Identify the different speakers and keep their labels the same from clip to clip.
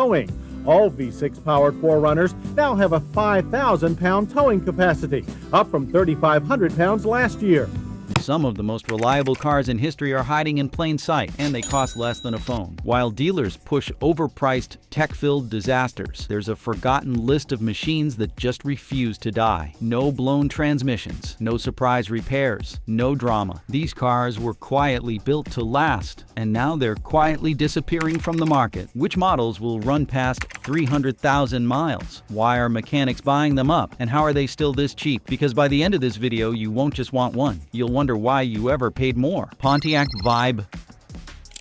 Speaker 1: towing. All V6-powered 4Runners now have a 5,000-pound towing capacity, up from 3,500 pounds last year.
Speaker 2: Some of the most reliable cars in history are hiding in plain sight, and they cost less than a phone. While dealers push overpriced, tech-filled disasters, there's a forgotten list of machines that just refuse to die. No blown transmissions, no surprise repairs, no drama. These cars were quietly built to last, and now they're quietly disappearing from the market. Which models will run past 300,000 miles? Why are mechanics buying them up? And how are they still this cheap? Because by the end of this video, you won't just want one. You'll wonder why you ever paid more. Pontiac Vibe.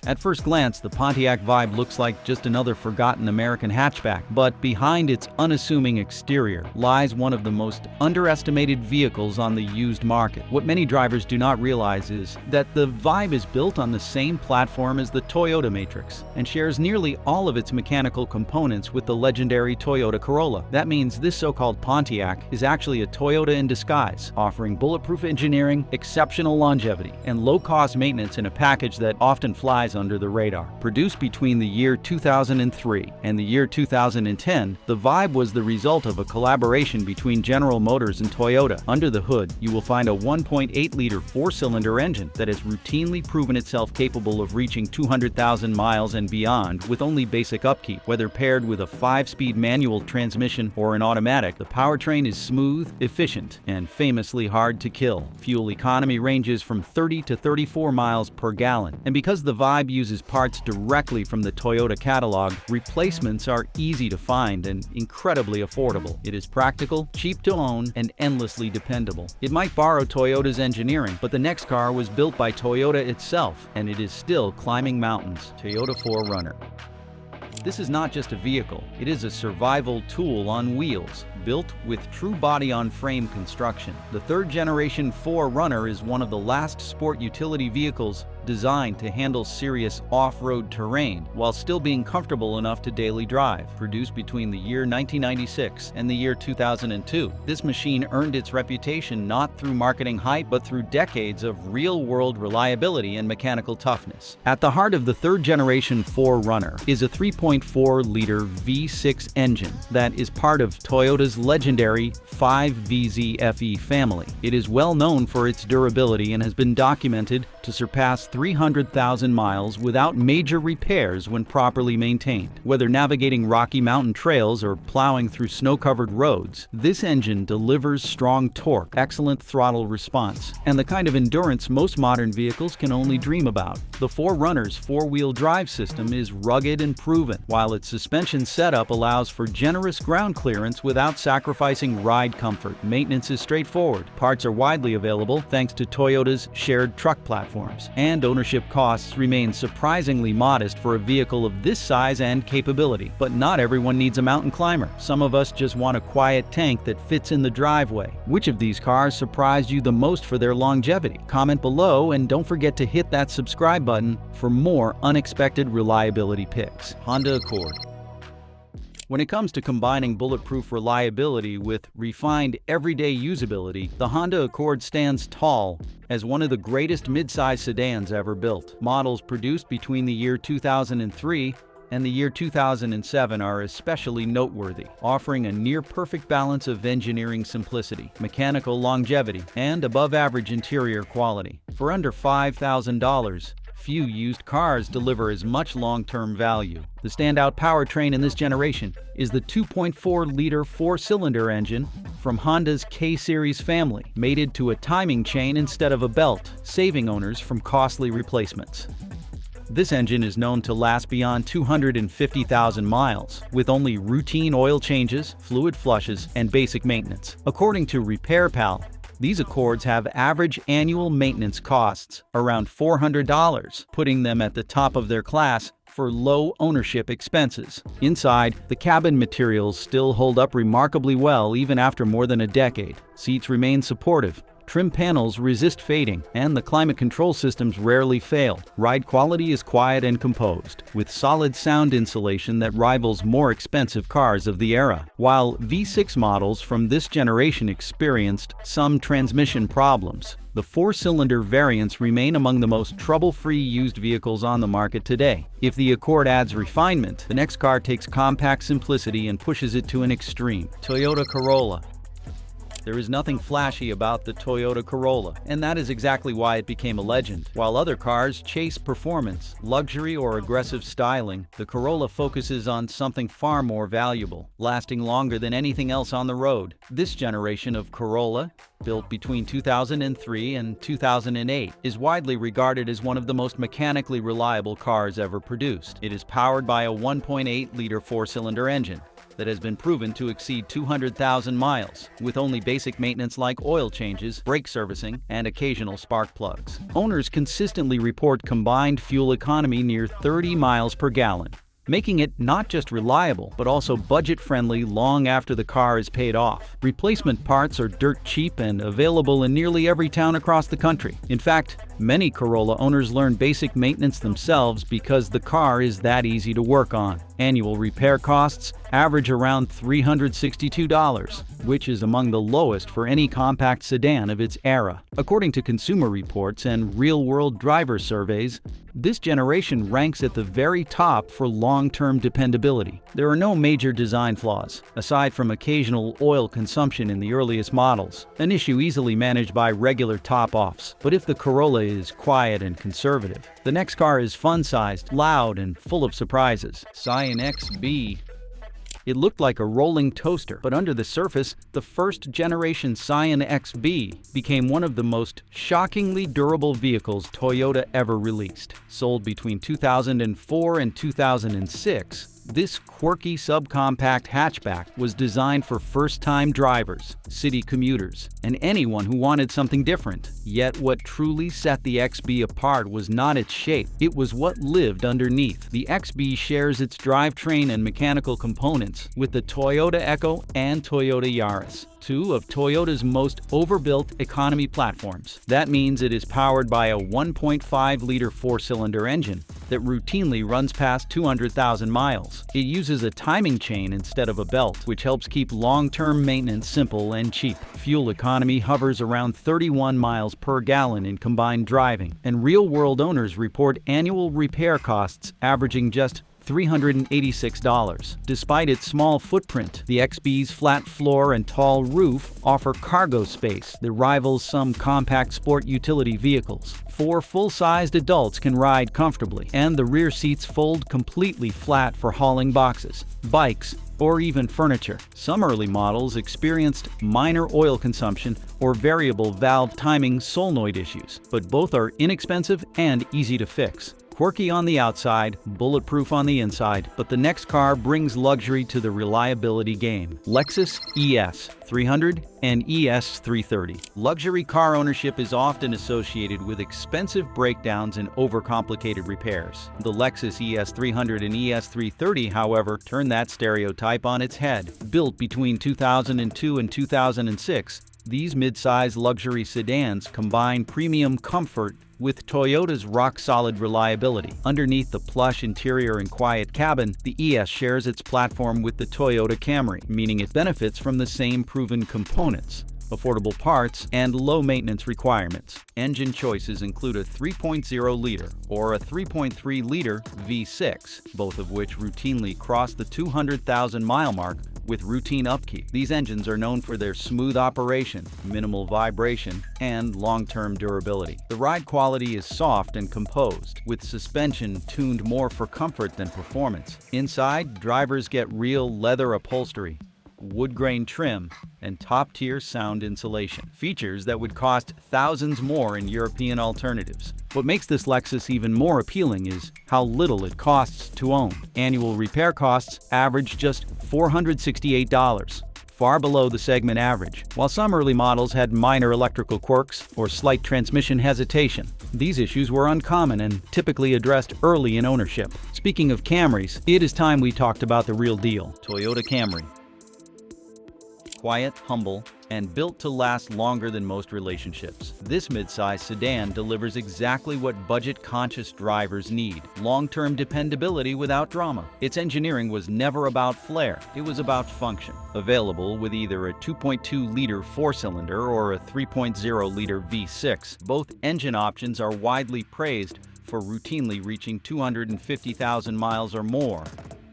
Speaker 2: At first glance, the Pontiac Vibe looks like just another forgotten American hatchback, but behind its unassuming exterior lies one of the most underestimated vehicles on the used market. What many drivers do not realize is that the Vibe is built on the same platform as the Toyota Matrix and shares nearly all of its mechanical components with the legendary Toyota Corolla. That means this so-called Pontiac is actually a Toyota in disguise, offering bulletproof engineering, exceptional longevity, and low-cost maintenance in a package that often flies under the radar. Produced between the year 2003 and the year 2010, the Vibe was the result of a collaboration between General Motors and Toyota. Under the hood, you will find a 1.8-liter four-cylinder engine that has routinely proven itself capable of reaching 200,000 miles and beyond with only basic upkeep. Whether paired with a 5-speed manual transmission or an automatic, the powertrain is smooth, efficient, and famously hard to kill. Fuel economy ranges from 30 to 34 miles per gallon, and because the Vibe uses parts directly from the Toyota catalog, replacements are easy to find and incredibly affordable. It is practical, cheap to own, and endlessly dependable. It might borrow Toyota's engineering, but the next car was built by Toyota itself, and it is still climbing mountains. Toyota 4Runner. This is not just a vehicle, it is a survival tool on wheels, built with true body-on-frame construction. The third-generation 4Runner is one of the last sport utility vehicles designed to handle serious off-road terrain while still being comfortable enough to daily drive. Produced between the year 1996 and the year 2002, this machine earned its reputation not through marketing hype but through decades of real-world reliability and mechanical toughness. At the heart of the third-generation 4Runner is a 3.4-liter V6 engine that is part of Toyota's legendary 5VZ-FE family. It is well known for its durability and has been documented to surpass 300,000 miles without major repairs when properly maintained. Whether navigating rocky mountain trails or plowing through snow-covered roads, this engine delivers strong torque, excellent throttle response, and the kind of endurance most modern vehicles can only dream about. The 4Runner's four-wheel drive system is rugged and proven, while its suspension setup allows for generous ground clearance without sacrificing ride comfort. Maintenance is straightforward. Parts are widely available thanks to Toyota's shared truck platforms, and ownership costs remain surprisingly modest for a vehicle of this size and capability. But not everyone needs a mountain climber. Some of us just want a quiet tank that fits in the driveway. Which of these cars surprised you the most for their longevity? Comment below, and don't forget to hit that subscribe button for more unexpected reliability picks. Honda Accord. When it comes to combining bulletproof reliability with refined everyday usability, the Honda Accord stands tall as one of the greatest midsize sedans ever built. Models produced between the year 2003 and the year 2007 are especially noteworthy, offering a near-perfect balance of engineering simplicity, mechanical longevity, and above-average interior quality. For under $5,000, few used cars deliver as much long-term value. The standout powertrain in this generation is the 2.4-liter four-cylinder engine from Honda's K-Series family, mated to a timing chain instead of a belt, saving owners from costly replacements. This engine is known to last beyond 250,000 miles, with only routine oil changes, fluid flushes, and basic maintenance. According to RepairPal, these Accords have average annual maintenance costs around $400, putting them at the top of their class for low ownership expenses. Inside, the cabin materials still hold up remarkably well even after more than a decade. Seats remain supportive, Trim panels resist fading, and the climate control systems rarely fail. Ride quality is quiet and composed, with solid sound insulation that rivals more expensive cars of the era. While V6 models from this generation experienced some transmission problems, the four-cylinder variants remain among the most trouble-free used vehicles on the market today. If the Accord adds refinement, the next car takes compact simplicity and pushes it to an extreme. Toyota Corolla. There is nothing flashy about the Toyota Corolla, and that is exactly why it became a legend. While other cars chase performance, luxury, or aggressive styling, the Corolla focuses on something far more valuable, lasting longer than anything else on the road. This generation of Corolla, built between 2003 and 2008, is widely regarded as one of the most mechanically reliable cars ever produced. It is powered by a 1.8-liter four-cylinder engine that has been proven to exceed 200,000 miles, with only basic maintenance like oil changes, brake servicing, and occasional spark plugs. Owners consistently report combined fuel economy near 30 miles per gallon, making it not just reliable, but also budget-friendly long after the car is paid off. Replacement parts are dirt cheap and available in nearly every town across the country. In fact, many Corolla owners learn basic maintenance themselves because the car is that easy to work on. Annual repair costs average around $362, which is among the lowest for any compact sedan of its era. According to Consumer Reports and real-world driver surveys, this generation ranks at the very top for long-term dependability. There are no major design flaws, aside from occasional oil consumption in the earliest models, an issue easily managed by regular top-offs. But if the Corolla is quiet and conservative, the next car is fun-sized, loud, and full of surprises. Camry XB. It looked like a rolling toaster, but under the surface, the first-generation Camry XB became one of the most shockingly durable vehicles Toyota ever released. Sold between 2004 and 2006, this quirky subcompact hatchback was designed for first-time drivers, city commuters, and anyone who wanted something different. Yet what truly set the XB apart was not its shape, it was what lived underneath. The XB shares its drivetrain and mechanical components with the Toyota Echo and Toyota Yaris, two of Toyota's most overbuilt economy platforms. That means it is powered by a 1.5-liter four-cylinder engine that routinely runs past 200,000 miles. It uses a timing chain instead of a belt, which helps keep long-term maintenance simple and cheap. Fuel economy hovers around 31 miles per gallon in combined driving, and real-world owners report annual repair costs averaging just $386. Despite its small footprint, the XB's flat floor and tall roof offer cargo space that rivals some compact sport utility vehicles. 4 full-sized adults can ride comfortably, and the rear seats fold completely flat for hauling boxes, bikes, or even furniture. Some early models experienced minor oil consumption or variable valve timing solenoid issues, but both are inexpensive and easy to fix. Quirky on the outside, bulletproof on the inside, but the next car brings luxury to the reliability game. Lexus ES 300 and ES 330. Luxury car ownership is often associated with expensive breakdowns and overcomplicated repairs. The Lexus ES 300 and ES 330, however, turn that stereotype on its head. Built between 2002 and 2006, these mid-size luxury sedans combine premium comfort with Toyota's rock-solid reliability. Underneath the plush interior and quiet cabin, the ES shares its platform with the Toyota Camry, meaning it benefits from the same proven components, affordable parts, and low-maintenance requirements. Engine choices include a 3.0-liter or a 3.3-liter V6, both of which routinely cross the 200,000-mile mark with routine upkeep. These engines are known for their smooth operation, minimal vibration, and long-term durability. The ride quality is soft and composed, with suspension tuned more for comfort than performance. Inside, drivers get real leather upholstery, wood grain trim, and top-tier sound insulation. Features that would cost thousands more in European alternatives. What makes this Lexus even more appealing is how little it costs to own. Annual repair costs average just $468, far below the segment average. While some early models had minor electrical quirks or slight transmission hesitation, these issues were uncommon and typically addressed early in ownership. Speaking of Camrys, it is time we talked about the real deal. Toyota Camry. Quiet, humble, and built to last longer than most relationships. This midsize sedan delivers exactly what budget-conscious drivers need: long-term dependability without drama. Its engineering was never about flair, it was about function. Available with either a 2.2-liter four-cylinder or a 3.0-liter V6, both engine options are widely praised for routinely reaching 250,000 miles or more,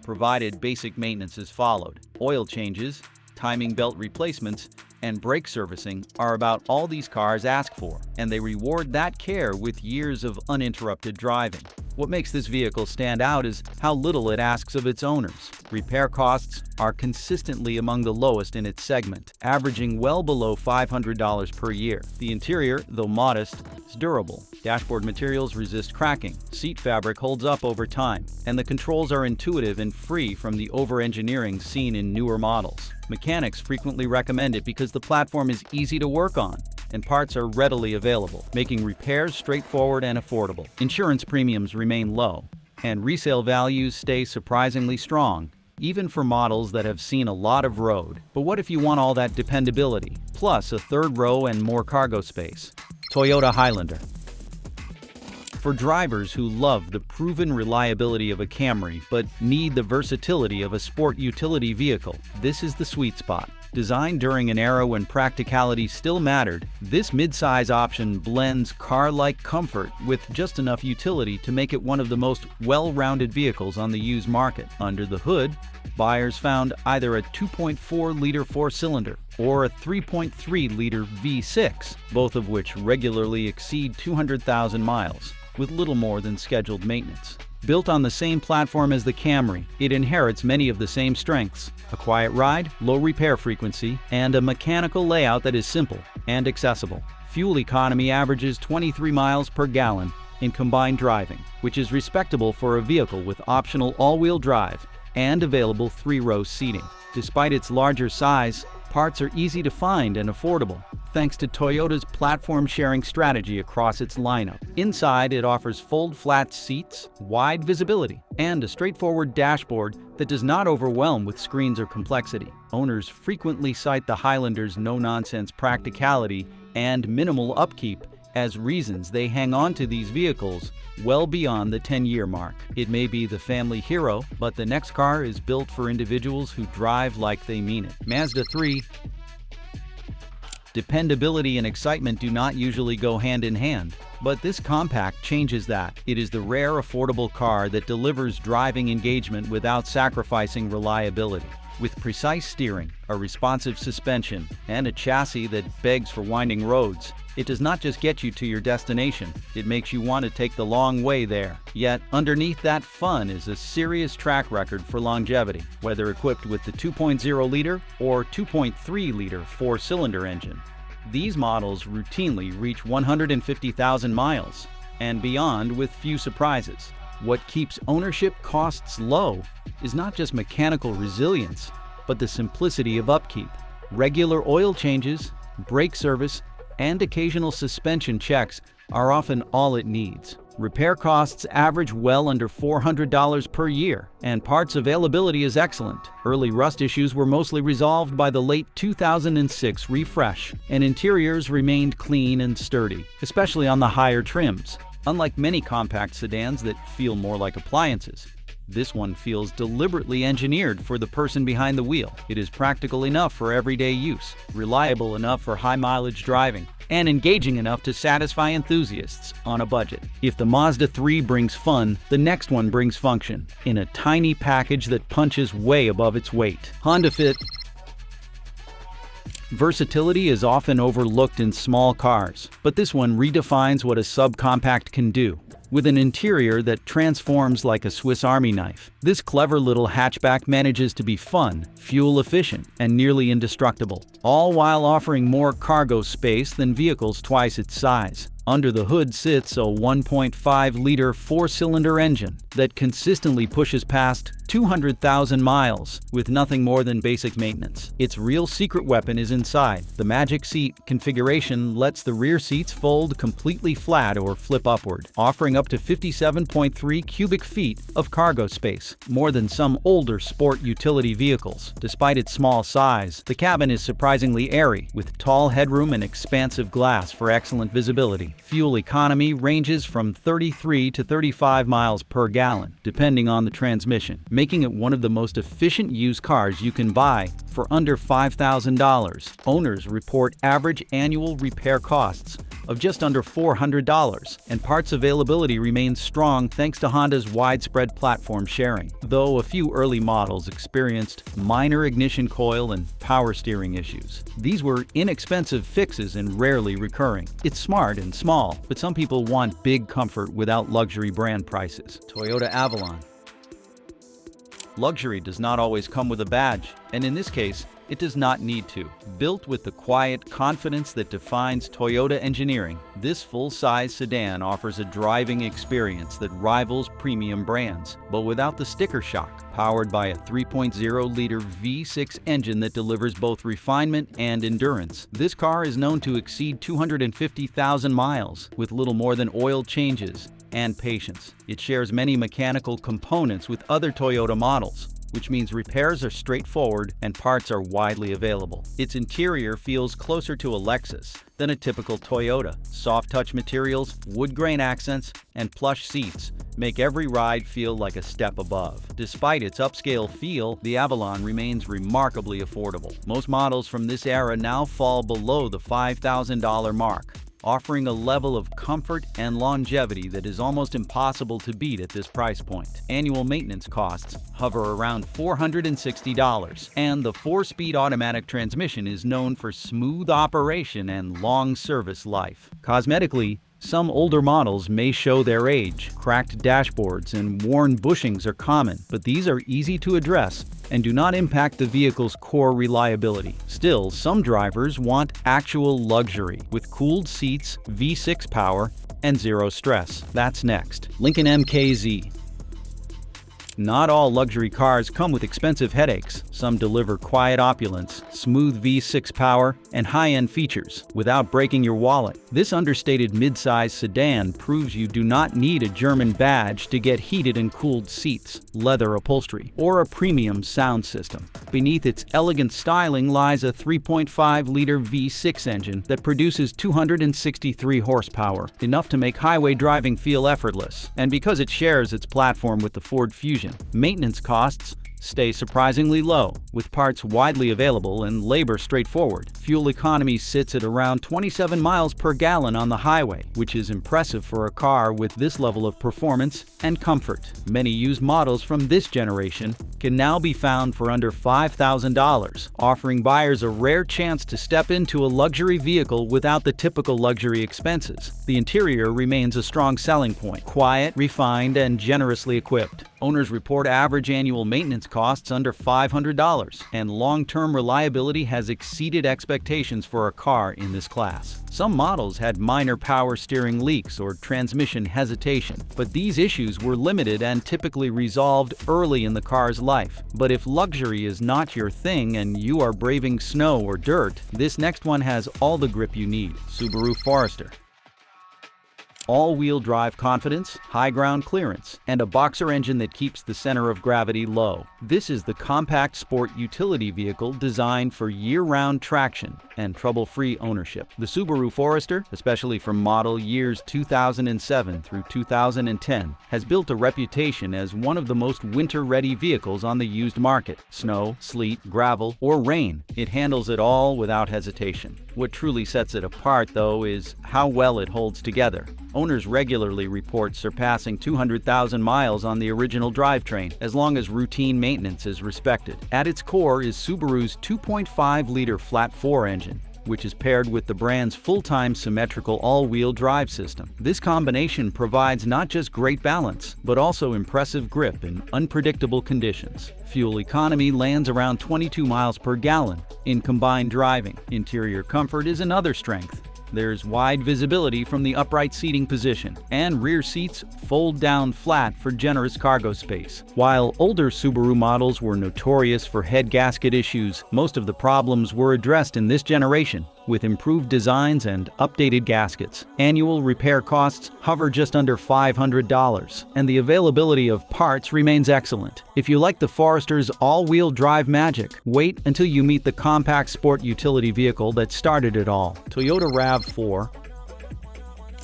Speaker 2: provided basic maintenance is followed. Oil changes, timing belt replacements, and brake servicing are about all these cars ask for, and they reward that care with years of uninterrupted driving. What makes this vehicle stand out is how little it asks of its owners. Repair costs are consistently among the lowest in its segment, averaging well below $500 per year. The interior, though modest, is durable. Dashboard materials resist cracking, seat fabric holds up over time, and the controls are intuitive and free from the over-engineering seen in newer models. Mechanics frequently recommend it because the platform is easy to work on, and parts are readily available, making repairs straightforward and affordable. Insurance premiums remain low, and resale values stay surprisingly strong, even for models that have seen a lot of road. But what if you want all that dependability, plus a third row and more cargo space? Toyota Highlander. For drivers who love the proven reliability of a Camry but need the versatility of a sport utility vehicle, this is the sweet spot. Designed during an era when practicality still mattered, this midsize option blends car-like comfort with just enough utility to make it one of the most well-rounded vehicles on the used market. Under the hood, buyers found either a 2.4-liter four-cylinder or a 3.3-liter V6, both of which regularly exceed 200,000 miles, with little more than scheduled maintenance. Built on the same platform as the Camry, it inherits many of the same strengths: a quiet ride, low repair frequency, and a mechanical layout that is simple and accessible. Fuel economy averages 23 miles per gallon in combined driving, which is respectable for a vehicle with optional all-wheel drive and available three-row seating. Despite its larger size, parts are easy to find and affordable, thanks to Toyota's platform-sharing strategy across its lineup. Inside, it offers fold-flat seats, wide visibility, and a straightforward dashboard that does not overwhelm with screens or complexity. Owners frequently cite the Highlander's no-nonsense practicality and minimal upkeep as reasons they hang on to these vehicles well beyond the 10-year mark. It may be the family hero, but the next car is built for individuals who drive like they mean it. Mazda III. Dependability and excitement do not usually go hand in hand, but this compact changes that. It is the rare affordable car that delivers driving engagement without sacrificing reliability. With precise steering, a responsive suspension, and a chassis that begs for winding roads, it does not just get you to your destination, it makes you want to take the long way there. Yet, underneath that fun is a serious track record for longevity, whether equipped with the 2.0-liter or 2.3-liter four-cylinder engine. These models routinely reach 150,000 miles and beyond with few surprises. What keeps ownership costs low is not just mechanical resilience, but the simplicity of upkeep. Regular oil changes, brake service, and occasional suspension checks are often all it needs. Repair costs average well under $400 per year, and parts availability is excellent. Early rust issues were mostly resolved by the late 2006 refresh, and interiors remained clean and sturdy, especially on the higher trims. Unlike many compact sedans that feel more like appliances, this one feels deliberately engineered for the person behind the wheel. It is practical enough for everyday use, reliable enough for high-mileage driving, and engaging enough to satisfy enthusiasts on a budget. If the Mazda III brings fun, the next one brings function, in a tiny package that punches way above its weight. Honda Fit. Versatility is often overlooked in small cars, but this one redefines what a subcompact can do. With an interior that transforms like a Swiss Army knife, this clever little hatchback manages to be fun, fuel-efficient, and nearly indestructible, all while offering more cargo space than vehicles twice its size. Under the hood sits a 1.5-liter four-cylinder engine that consistently pushes past 200,000 miles with nothing more than basic maintenance. Its real secret weapon is inside. The magic seat configuration lets the rear seats fold completely flat or flip upward, offering up to 57.3 cubic feet of cargo space, more than some older sport utility vehicles. Despite its small size, the cabin is surprisingly airy, with tall headroom and expansive glass for excellent visibility. Fuel economy ranges from 33 to 35 miles per gallon, depending on the transmission, making it one of the most efficient used cars you can buy for under $5,000. Owners report average annual repair costs of just under $400, and parts availability remains strong thanks to Honda's widespread platform sharing, though a few early models experienced minor ignition coil and power steering issues. These were inexpensive fixes and rarely recurring. It's smart and small, but some people want big comfort without luxury brand prices. Toyota Avalon. Luxury does not always come with a badge, and in this case, it does not need to. Built with the quiet confidence that defines Toyota engineering, this full-size sedan offers a driving experience that rivals premium brands, but without the sticker shock. Powered by a 3.0-liter V6 engine that delivers both refinement and endurance, this car is known to exceed 250,000 miles with little more than oil changes and patience. It shares many mechanical components with other Toyota models, which means repairs are straightforward and parts are widely available. Its interior feels closer to a Lexus than a typical Toyota. Soft touch materials, wood grain accents, and plush seats make every ride feel like a step above. Despite its upscale feel, the Avalon remains remarkably affordable. Most models from this era now fall below the $5,000 mark, offering a level of comfort and longevity that is almost impossible to beat at this price point. Annual maintenance costs hover around $460, and the 4-speed automatic transmission is known for smooth operation and long service life. Cosmetically, some older models may show their age. Cracked dashboards and worn bushings are common, but these are easy to address and do not impact the vehicle's core reliability. Still, some drivers want actual luxury with cooled seats, V6 power, and zero stress. That's next. Lincoln MKZ. Not all luxury cars come with expensive headaches. Some deliver quiet opulence, smooth V6 power, and high-end features without breaking your wallet. This understated mid-size sedan proves you do not need a German badge to get heated and cooled seats, leather upholstery, or a premium sound system. Beneath its elegant styling lies a 3.5-liter V6 engine that produces 263 horsepower, enough to make highway driving feel effortless. And because it shares its platform with the Ford Fusion, maintenance costs stay surprisingly low, with parts widely available and labor straightforward. Fuel economy sits at around 27 miles per gallon on the highway, which is impressive for a car with this level of performance and comfort. Many used models from this generation can now be found for under $5,000, offering buyers a rare chance to step into a luxury vehicle without the typical luxury expenses. The interior remains a strong selling point, quiet, refined, and generously equipped. Owners report average annual maintenance costs under $500, and long-term reliability has exceeded expectations for a car in this class. Some models had minor power steering leaks or transmission hesitation, but these issues were limited and typically resolved early in the car's life. But if luxury is not your thing and you are braving snow or dirt, this next one has all the grip you need. Subaru Forester. All-wheel drive confidence, high ground clearance, and a boxer engine that keeps the center of gravity low. This is the compact sport utility vehicle designed for year-round traction and trouble-free ownership. The Subaru Forester, especially from model years 2007 through 2010, has built a reputation as one of the most winter-ready vehicles on the used market. Snow, sleet, gravel, or rain, it handles it all without hesitation. What truly sets it apart, though, is how well it holds together. Owners regularly report surpassing 200,000 miles on the original drivetrain, as long as routine maintenance is respected. At its core is Subaru's 2.5-liter flat-4 engine, which is paired with the brand's full-time symmetrical all-wheel drive system. This combination provides not just great balance, but also impressive grip in unpredictable conditions. Fuel economy lands around 22 miles per gallon in combined driving. Interior comfort is another strength. There's wide visibility from the upright seating position, and rear seats fold down flat for generous cargo space. While older Subaru models were notorious for head gasket issues, most of the problems were addressed in this generation with improved designs and updated gaskets. Annual repair costs hover just under $500, and the availability of parts remains excellent. If you like the Forester's all-wheel drive magic, wait until you meet the compact sport utility vehicle that started it all. Toyota RAV4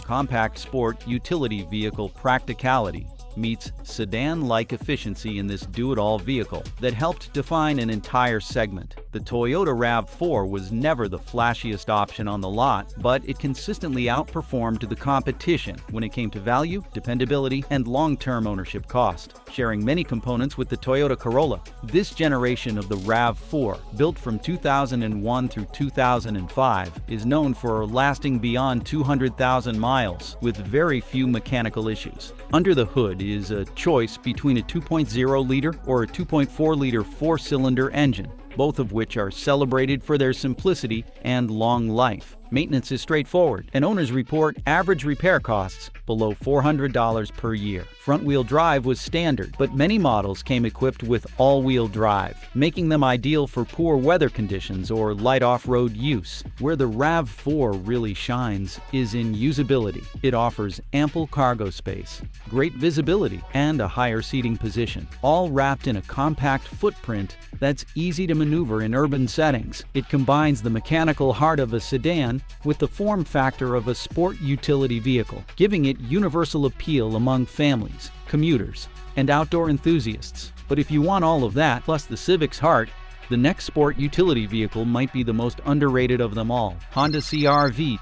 Speaker 2: compact sport utility vehicle practicality meets sedan-like efficiency in this do-it-all vehicle that helped define an entire segment. The Toyota RAV4 was never the flashiest option on the lot, but it consistently outperformed the competition when it came to value, dependability, and long-term ownership cost, sharing many components with the Toyota Corolla. This generation of the RAV4, built from 2001 through 2005, is known for lasting beyond 200,000 miles with very few mechanical issues. Under the hood is a choice between a 2.0-liter or a 2.4-liter four-cylinder engine, both of which are celebrated for their simplicity and long life. Maintenance is straightforward, and owners report average repair costs below $400 per year. Front-wheel drive was standard, but many models came equipped with all-wheel drive, making them ideal for poor weather conditions or light off-road use. Where the RAV4 really shines is in usability. It offers ample cargo space, great visibility, and a higher seating position, all wrapped in a compact footprint that's easy to maneuver in urban settings. It combines the mechanical heart of a sedan with the form factor of a sport utility vehicle, giving it universal appeal among families, commuters, and outdoor enthusiasts. But if you want all of that, plus the Civic's heart, the next sport utility vehicle might be the most underrated of them all, Honda CR-V.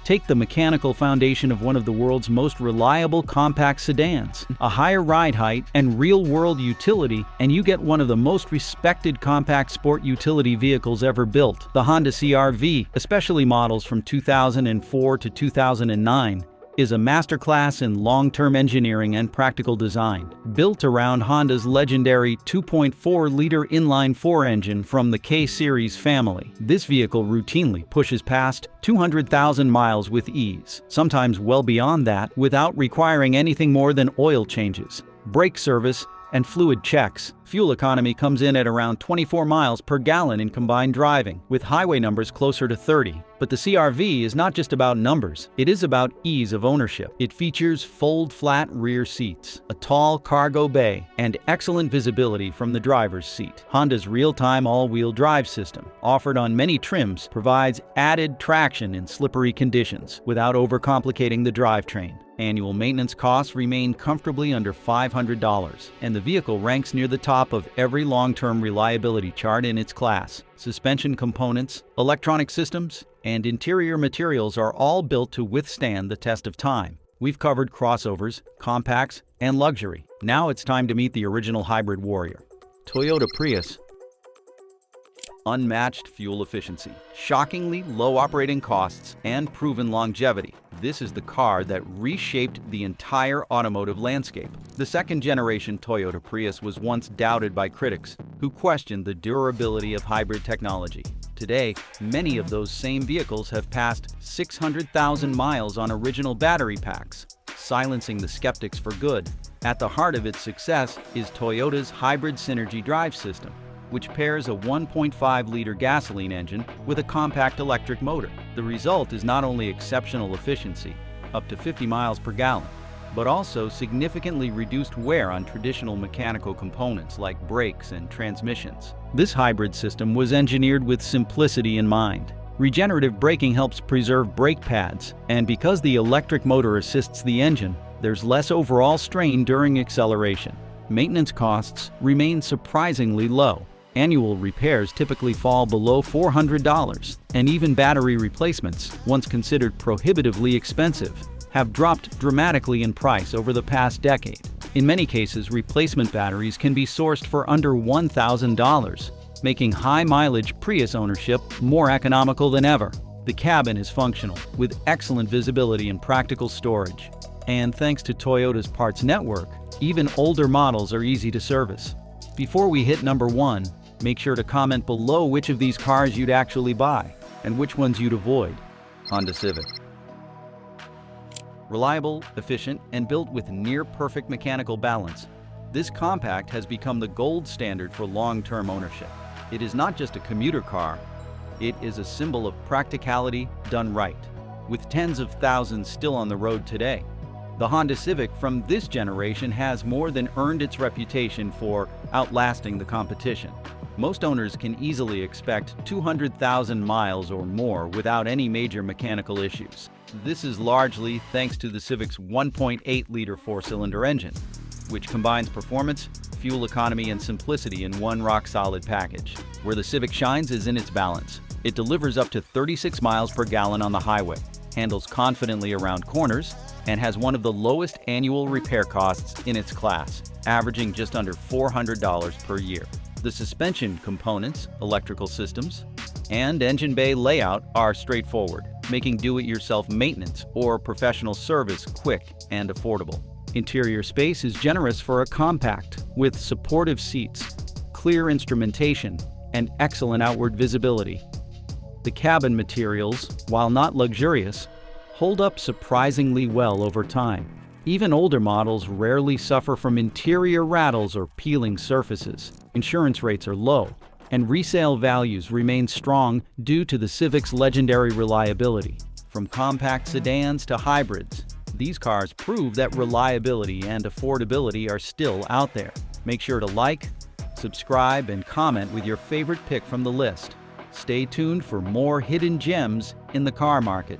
Speaker 2: Take the mechanical foundation of one of the world's most reliable compact sedans, a higher ride height, and real-world utility, and you get one of the most respected compact sport utility vehicles ever built. The Honda CR-V, especially models from 2004 to 2009, is a masterclass in long-term engineering and practical design. Built around Honda's legendary 2.4-liter inline-4 engine from the K-Series family, this vehicle routinely pushes past 200,000 miles with ease, sometimes well beyond that, without requiring anything more than oil changes, brake service, and fluid checks. Fuel economy comes in at around 24 miles per gallon in combined driving, with highway numbers closer to 30. But the CR-V is not just about numbers, it is about ease of ownership. It features fold-flat rear seats, a tall cargo bay, and excellent visibility from the driver's seat. Honda's real-time all-wheel drive system, offered on many trims, provides added traction in slippery conditions without overcomplicating the drivetrain. Annual maintenance costs remain comfortably under $500, and the vehicle ranks near the top of every long-term reliability chart in its class. Suspension components, electronic systems, and interior materials are all built to withstand the test of time. We've covered crossovers, compacts, and luxury. Now it's time to meet the original hybrid warrior, Toyota Prius. Unmatched fuel efficiency, shockingly low operating costs, and proven longevity. This is the car that reshaped the entire automotive landscape. The second-generation Toyota Prius was once doubted by critics who questioned the durability of hybrid technology. Today, many of those same vehicles have passed 600,000 miles on original battery packs, silencing the skeptics for good. At the heart of its success is Toyota's hybrid synergy drive system, which pairs a 1.5-liter gasoline engine with a compact electric motor. The result is not only exceptional efficiency, up to 50 miles per gallon, but also significantly reduced wear on traditional mechanical components like brakes and transmissions. This hybrid system was engineered with simplicity in mind. Regenerative braking helps preserve brake pads, and because the electric motor assists the engine, there's less overall strain during acceleration. Maintenance costs remain surprisingly low. Annual repairs typically fall below $400, and even battery replacements, once considered prohibitively expensive, have dropped dramatically in price over the past decade. In many cases, replacement batteries can be sourced for under $1,000, making high-mileage Prius ownership more economical than ever. The cabin is functional, with excellent visibility and practical storage. And thanks to Toyota's parts network, even older models are easy to service. Before we hit number 1, make sure to comment below which of these cars you'd actually buy and which ones you'd avoid. Honda Civic. Reliable, efficient, and built with near-perfect mechanical balance, this compact has become the gold standard for long-term ownership. It is not just a commuter car, it is a symbol of practicality done right. With tens of thousands still on the road today, the Honda Civic from this generation has more than earned its reputation for outlasting the competition. Most owners can easily expect 200,000 miles or more without any major mechanical issues. This is largely thanks to the Civic's 1.8-liter four-cylinder engine, which combines performance, fuel economy, and simplicity in one rock-solid package. Where the Civic shines is in its balance. It delivers up to 36 miles per gallon on the highway, handles confidently around corners, and has one of the lowest annual repair costs in its class, averaging just under $400 per year. The suspension components, electrical systems, and engine bay layout are straightforward, making do-it-yourself maintenance or professional service quick and affordable. Interior space is generous for a compact, with supportive seats, clear instrumentation, and excellent outward visibility. The cabin materials, while not luxurious, hold up surprisingly well over time. Even older models rarely suffer from interior rattles or peeling surfaces. Insurance rates are low, and resale values remain strong due to the Civic's legendary reliability. From compact sedans to hybrids, these cars prove that reliability and affordability are still out there. Make sure to like, subscribe, and comment with your favorite pick from the list. Stay tuned for more hidden gems in the car market.